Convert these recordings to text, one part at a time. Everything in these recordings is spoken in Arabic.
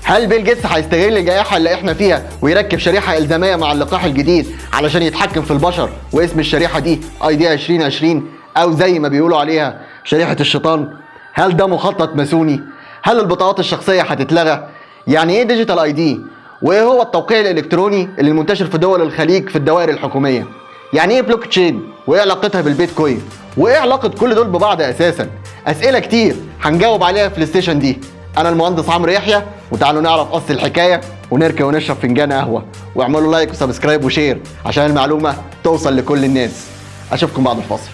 هل بيل جيتس هيستغل الجائحه اللي احنا فيها ويركب شريحه الزاميه مع اللقاح الجديد علشان يتحكم في البشر واسم الشريحه دي ID 2020 او زي ما بيقولوا عليها شريحه الشيطان؟ هل ده مخطط ماسوني؟ هل البطاقات الشخصيه هتتلغى؟ يعني ايه ديجيتال ID؟ وايه هو التوقيع الالكتروني اللي منتشر في دول الخليج في الدوائر الحكوميه؟ يعني ايه بلوك تشين؟ وايه علاقتها بالبيتكوين؟ وايه علاقه كل دول ببعض اساسا؟ اسئله كتير هنجاوب عليها في الستيشن دي. انا المهندس عمرو يحيى، وتعالوا نعرف اصل الحكايه ونركب ونشرب فنجان قهوه، واعملوا لايك وسبسكرايب وشير عشان المعلومه توصل لكل الناس. اشوفكم بعد الفاصل.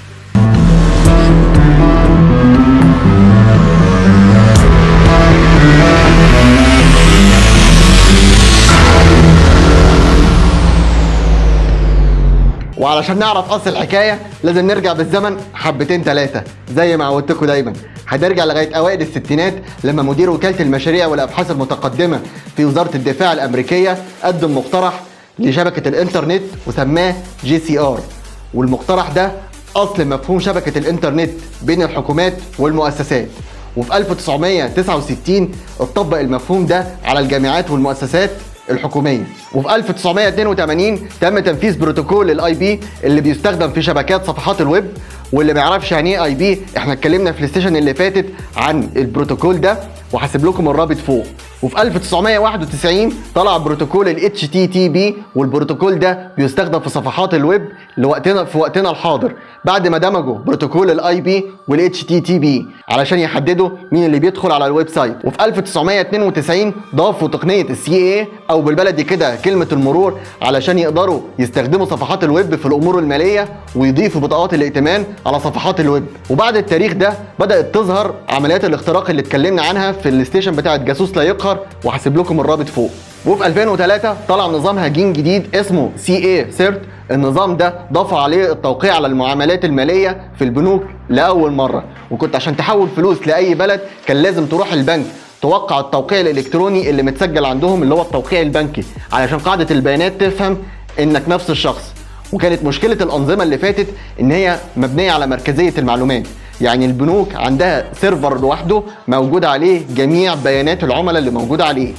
وعلشان نعرف اصل الحكايه لازم نرجع بالزمن حبتين ثلاثه زي ما عودتكم دايما. هنرجع لغايه اوائل الستينات لما مدير وكاله المشاريع والابحاث المتقدمه في وزاره الدفاع الامريكيه قدم مقترح لشبكه الانترنت وسماه GCR، والمقترح ده اصل مفهوم شبكه الانترنت بين الحكومات والمؤسسات. وفي 1969 اتطبق المفهوم ده على الجامعات والمؤسسات الحكوميه. وفي 1982 تم تنفيذ بروتوكول الاي بي اللي بيستخدم في شبكات صفحات الويب. واللي ما يعرفش يعني ايه اي بي، احنا اتكلمنا في الستيشن اللي فاتت عن البروتوكول ده وهسيب لكم الرابط فوق. وفي 1991 طلع بروتوكول ال HTTP، والبروتوكول ده بيستخدم في صفحات الويب في وقتنا الحاضر بعد ما دمجوا بروتوكول الاي بي وال HTTP علشان يحددوا مين اللي بيدخل على الويب سايت. وفي 1992 ضافوا تقنية ال CA او بالبلدي كده كلمة المرور علشان يقدروا يستخدموا صفحات الويب في الامور المالية ويضيفوا بطاقات الائتمان على صفحات الويب. وبعد التاريخ ده بدأت تظهر عمليات الاختراق اللي اتكلمنا عنها في الستيشن بتاعت جاسوس لا يقهر، وهسيب لكم الرابط فوق. وفي 2003 طلع نظام هجين جديد اسمه CA CERT. النظام ده ضاف عليه التوقيع على المعاملات المالية في البنوك لأول مرة. وكنت عشان تحول فلوس لأي بلد كان لازم تروح البنك توقع التوقيع الإلكتروني اللي متسجل عندهم اللي هو التوقيع البنكي علشان قاعدة البيانات تفهم إنك نفس الشخص. وكانت مشكلة الأنظمة اللي فاتت إن هي مبنية على مركزية المعلومات، يعني البنوك عندها سيرفر لوحده موجود عليه جميع بيانات العملاء اللي موجودة عليه.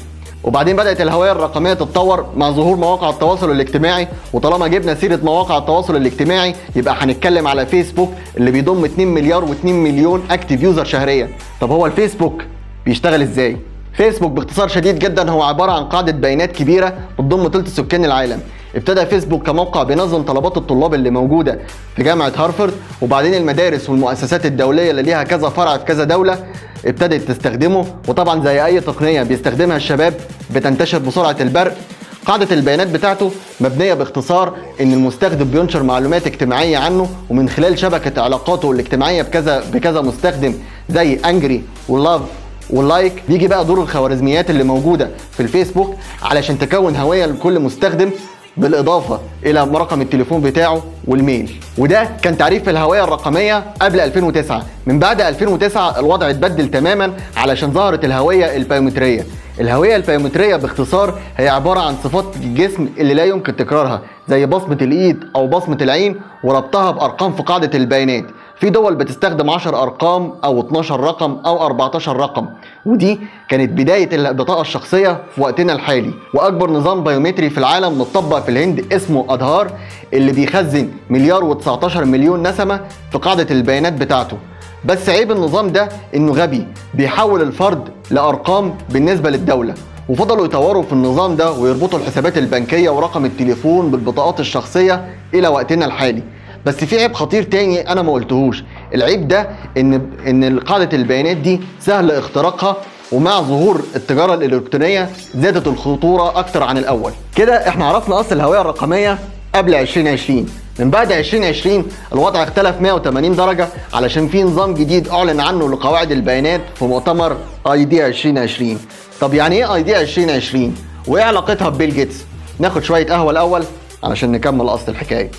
وبعدين بدأت الهوية الرقمية تتطور مع ظهور مواقع التواصل الاجتماعي. وطالما جبنا سيرة مواقع التواصل الاجتماعي يبقى هنتكلم على فيسبوك اللي بيضم 2 مليار و2 مليون اكتيف يوزر شهريا. طب هو الفيسبوك بيشتغل ازاي؟ فيسبوك باختصار شديد جدا هو عبارة عن قاعدة بيانات كبيرة بتضم ثلث سكان العالم. ابتدى فيسبوك كموقع بينظم طلبات الطلاب اللي موجودة في جامعة هارفارد، وبعدين المدارس والمؤسسات الدولية اللي ليها كذا فرع في كذا دولة ابتدت تستخدمه. وطبعا زي اي تقنية بيستخدمها الشباب بتنتشر بسرعة البرق. قاعدة البيانات بتاعته مبنية باختصار ان المستخدم بينشر معلومات اجتماعية عنه، ومن خلال شبكة علاقاته الاجتماعية بكذا مستخدم زي انجري واللاف واللايك بيجي بقى دور الخوارزميات اللي موجودة في الفيسبوك علشان تكون هوية لكل مستخدم بالإضافة إلى رقم التليفون بتاعه والميل. وده كان تعريف الهوية الرقمية قبل 2009. من بعد 2009 الوضع اتبدل تماما علشان ظهرت الهوية البيومترية. الهوية البيومترية باختصار هي عبارة عن صفات الجسم اللي لا يمكن تكرارها زي بصمة الإيد أو بصمة العين وربطها بأرقام في قاعدة البيانات. في دول بتستخدم 10 أرقام أو 12 رقم أو 14 رقم، ودي كانت بداية البطاقة الشخصية في وقتنا الحالي. وأكبر نظام بيومتري في العالم متطبق في الهند اسمه أدهار اللي بيخزن 1,019 مليون نسمة في قاعدة البيانات بتاعته. بس عيب النظام ده إنه غبي، بيحول الفرد لأرقام بالنسبة للدولة. وفضلوا يطوروا في النظام ده ويربطوا الحسابات البنكية ورقم التليفون بالبطاقات الشخصية إلى وقتنا الحالي. بس في عيب خطير تاني انا ما قلتهوش. العيب ده ان قاعده البيانات دي سهل اختراقها، ومع ظهور التجاره الالكترونيه زادت الخطوره اكتر عن الاول. كده احنا عرفنا اصل الهويه الرقميه قبل 2020. من بعد 2020 الوضع اختلف 180 درجه علشان في نظام جديد اعلن عنه لقواعد البيانات في مؤتمر ID 2020. طب يعني ايه ID 2020 وايه علاقتها ببيل جيتس؟ ناخد شويه قهوه الاول علشان نكمل اصل الحكايه.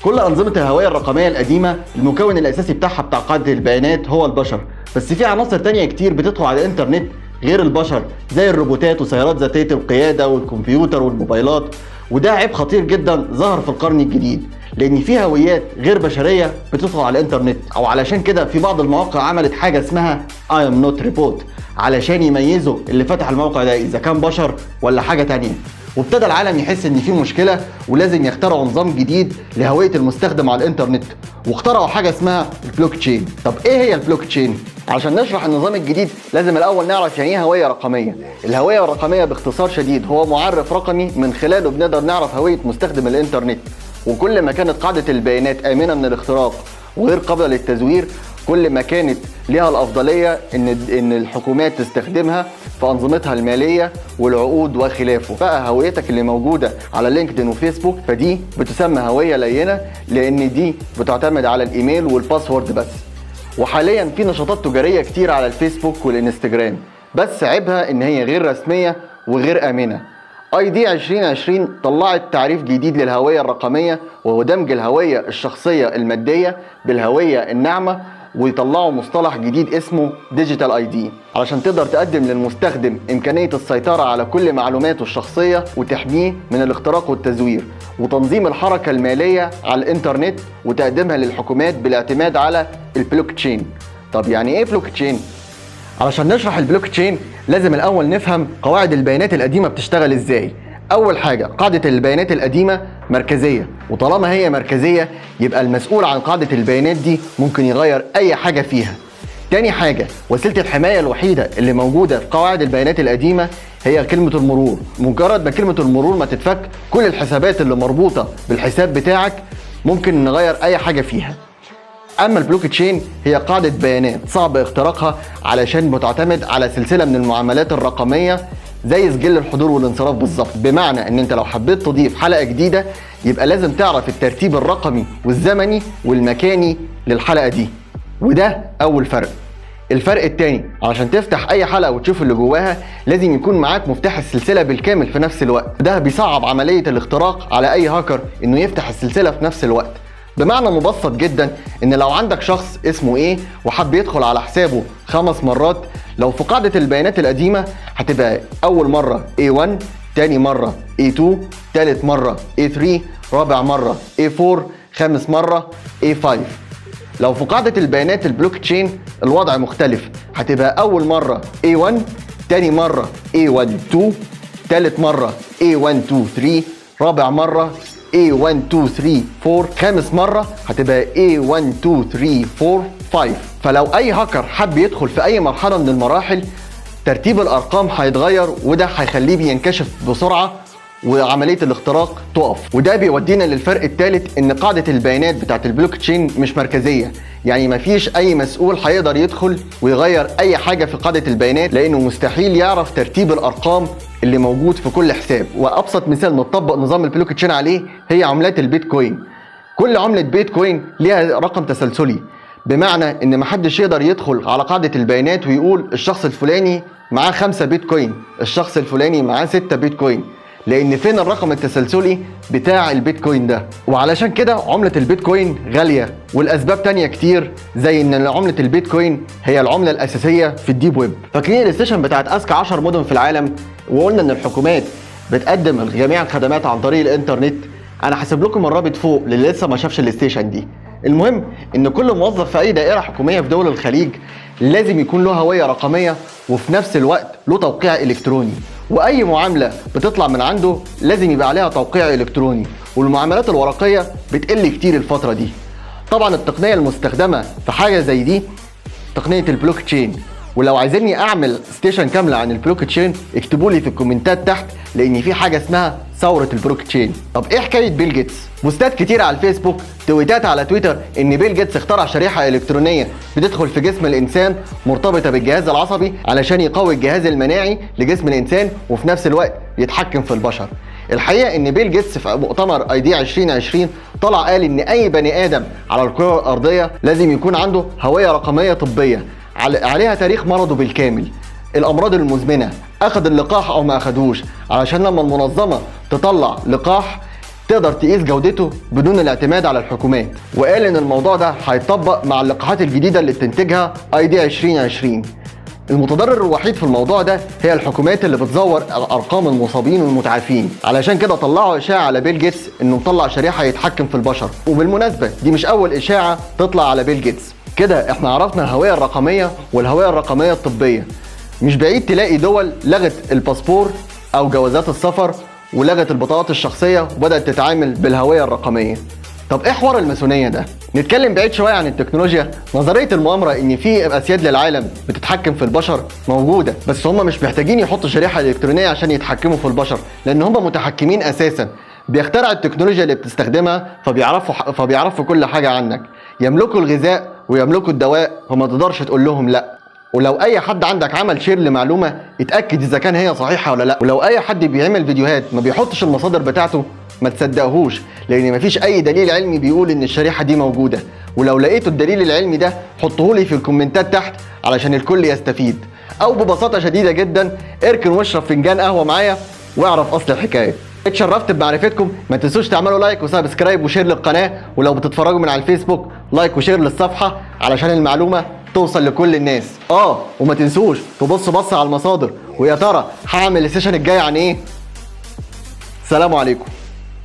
كل أنظمة الهوية الرقمية القديمة المكون الأساسي بتاعها بتاع قاعدة البيانات هو البشر، بس في عناصر تانية كتير بتدخل على الإنترنت غير البشر زي الروبوتات وسيارات ذاتية القيادة والكمبيوتر والموبايلات. وده عيب خطير جدا ظهر في القرن الجديد، لان في هويات غير بشريه بتدخل على الانترنت، او علشان كده في بعض المواقع عملت حاجه اسمها I am not report علشان يميزوا اللي فتح الموقع ده اذا كان بشر ولا حاجه تانية. وابتدى العالم يحس ان في مشكله ولازم يخترعوا نظام جديد لهويه المستخدم على الانترنت، واخترعوا حاجه اسمها البلوك تشين. طب ايه هي البلوك تشين؟ عشان نشرح النظام الجديد لازم الاول نعرف يعني ايه هويه رقميه. الهويه الرقميه باختصار شديد هو معرف رقمي من خلاله بنقدر نعرف هويه مستخدم الانترنت، وكل ما كانت قاعده البيانات امنه من الاختراق وغير قابله للتزوير كل ما كانت ليها الافضليه ان الحكومات تستخدمها في انظمتها الماليه والعقود وخلافه. بقى هويتك اللي موجوده على لينكدين وفيسبوك فدي بتسمى هويه لينه، لان دي بتعتمد على الايميل والباسورد بس. وحاليا في نشاطات تجاريه كتير على الفيسبوك والانستجرام، بس عيبها ان هي غير رسميه وغير امنه. ID 2020 طلعت تعريف جديد للهويه الرقميه، وهو دمج الهويه الشخصيه الماديه بالهويه الناعمه، ويطلعوا مصطلح جديد اسمه ديجيتال ID علشان تقدر تقدم للمستخدم إمكانية السيطرة على كل معلوماته الشخصية وتحميه من الاختراق والتزوير، وتنظيم الحركة المالية على الإنترنت وتقديمها للحكومات بالاعتماد على البلوك تشين. طب يعني إيه بلوك تشين؟ علشان نشرح البلوك تشين لازم الأول نفهم قواعد البيانات القديمة بتشتغل إزاي. أول حاجة قاعدة البيانات القديمة مركزية، وطالما هي مركزية يبقى المسؤول عن قاعدة البيانات دي ممكن يغير أي حاجة فيها. تاني حاجة وسيلة الحماية الوحيدة اللي موجودة في قواعد البيانات القديمة هي كلمة المرور. مجرد ما كلمة المرور ما تتفك كل الحسابات اللي مربوطة بالحساب بتاعك ممكن نغير أي حاجة فيها. أما البلوك تشين هي قاعدة بيانات صعب اختراقها علشان بتعتمد على سلسلة من المعاملات الرقمية زي سجل الحضور والانصراف بالظبط. بمعنى ان انت لو حبيت تضيف حلقة جديدة يبقى لازم تعرف الترتيب الرقمي والزمني والمكاني للحلقة دي، وده اول فرق. الفرق التاني علشان تفتح اي حلقة وتشوف اللي جواها لازم يكون معاك مفتاح السلسلة بالكامل في نفس الوقت. ده بيصعب عملية الاختراق على اي هاكر انه يفتح السلسلة في نفس الوقت. بمعنى مبسط جدا ان لو عندك شخص اسمه ايه وحب يدخل على حسابه 5 مرات، لو في قاعدة البيانات القديمة هتبقى اول مرة A1، تاني مرة A2، تالت مرة A3، رابع مرة A4، خامس مرة A5. لو في قاعدة البيانات البلوك تشين الوضع مختلف، هتبقى اول مرة A1، تاني مرة A12، تالت مرة A123، رابع مرة A1234، خامس مرة هتبقى A1234، 5. فلو اي هاكر حب يدخل في اي مرحلة من المراحل ترتيب الارقام هيتغير، وده هيخليه بينكشف بسرعة وعملية الاختراق تقف. وده بيودينا للفرق الثالث ان قاعدة البيانات بتاعت البلوك تشين مش مركزية، يعني مفيش اي مسؤول هيقدر يدخل ويغير اي حاجة في قاعدة البيانات لانه مستحيل يعرف ترتيب الارقام اللي موجود في كل حساب. وابسط مثال نطبق نظام البلوك تشين عليه هي عملات البيتكوين. كل عملة بيتكوين ليها رقم تسلسلي، بمعنى ان محدش يقدر يدخل على قاعدة البيانات ويقول الشخص الفلاني معاه 5 بيتكوين، الشخص الفلاني معاه 6 بيتكوين، لان فين الرقم التسلسلي بتاع البيتكوين ده. وعلشان كده عملة البيتكوين غالية، والاسباب تانية كتير زي ان عملة البيتكوين هي العملة الاساسية في الديب ويب. فاكرين الاستيشن بتاعت اذكى 10 مدن في العالم وقلنا ان الحكومات بتقدم جميع الخدمات عن طريق الانترنت؟ انا هسيب لكم الرابط فوق للي لسه ما شافش الاستيشن دي. المهم ان كل موظف في اي دائرة حكومية في دول الخليج لازم يكون له هوية رقمية وفي نفس الوقت له توقيع الكتروني، واي معاملة بتطلع من عنده لازم يبقى عليها توقيع الكتروني، والمعاملات الورقية بتقل كتير الفترة دي. طبعا التقنية المستخدمة في حاجة زي دي تقنية البلوك تشين، ولو عايزيني اعمل ستيشن كاملة عن البلوك تشين اكتبوا لي في الكومنتات تحت، لان في حاجة اسمها ثورة البلوك تشين. طب ايه حكاية بيل جيتس؟ بوستات كتير على الفيسبوك، تويتات على تويتر ان بيل جيتس اخترع شريحة الكترونية بتدخل في جسم الانسان مرتبطة بالجهاز العصبي علشان يقوي الجهاز المناعي لجسم الانسان وفي نفس الوقت يتحكم في البشر. الحقيقة ان بيل جيتس في مؤتمر ID 2020 طلع قال ان اي بني ادم على الكرة الارضية لازم يكون عنده هوية رقمية طبية عليها تاريخ مرضه بالكامل، الامراض المزمنة، اخذ اللقاح او ما اخدهوش، علشان لما المنظمة تطلع لقاح تقدر تقيس جودته بدون الاعتماد على الحكومات. وقال ان الموضوع ده هيطبق مع اللقاحات الجديدة اللي بتنتجها ID 2020. المتضرر الوحيد في الموضوع ده هي الحكومات اللي بتزور ارقام المصابين والمتعافين. علشان كده طلعوا اشاعه على بيل جيتس انه مطلع شريحه يتحكم في البشر. وبالمناسبه دي مش اول اشاعه تطلع على بيل جيتس. كده احنا عرفنا الهويه الرقميه والهويه الرقميه الطبيه. مش بعيد تلاقي دول لغت الباسبور او جوازات السفر ولغت البطاقات الشخصيه وبدات تتعامل بالهويه الرقميه. طب ايه حوار الماسونيه ده؟ نتكلم بعيد شويه عن التكنولوجيا. نظريه المؤامره ان في اسياد للعالم بتتحكم في البشر موجوده، بس هم مش محتاجين يحطوا شريحه الكترونيه عشان يتحكموا في البشر، لان هم متحكمين اساسا. بيخترعوا التكنولوجيا اللي بتستخدمها، فبيعرفوا كل حاجه عنك. يملكوا الغذاء ويملكوا الدواء، فما تقدرش تقول لهم لا. ولو اي حد عندك عمل شير لمعلومه، اتاكد اذا كان هي صحيحه ولا لا. ولو اي حد بيعمل فيديوهات ما بيحطش المصادر بتاعته، ما تصدقهوش، لان مفيش اي دليل علمي بيقول ان الشريحه دي موجوده. ولو لقيتوا الدليل العلمي ده حطوه لي في الكومنتات تحت علشان الكل يستفيد. او ببساطه شديده جدا اركن واشرب فنجان قهوه معايا واعرف اصل الحكايه. اتشرفت بمعرفتكم. ما تنسوش تعملوا لايك وسبسكرايب وشير للقناه، ولو بتتفرجوا من على الفيسبوك لايك وشير للصفحه علشان المعلومه توصل لكل الناس. وما تنسوش تبصوا بص على المصادر. ويا ترى هعمل السيشن الجاي عن ايه؟ سلام عليكم.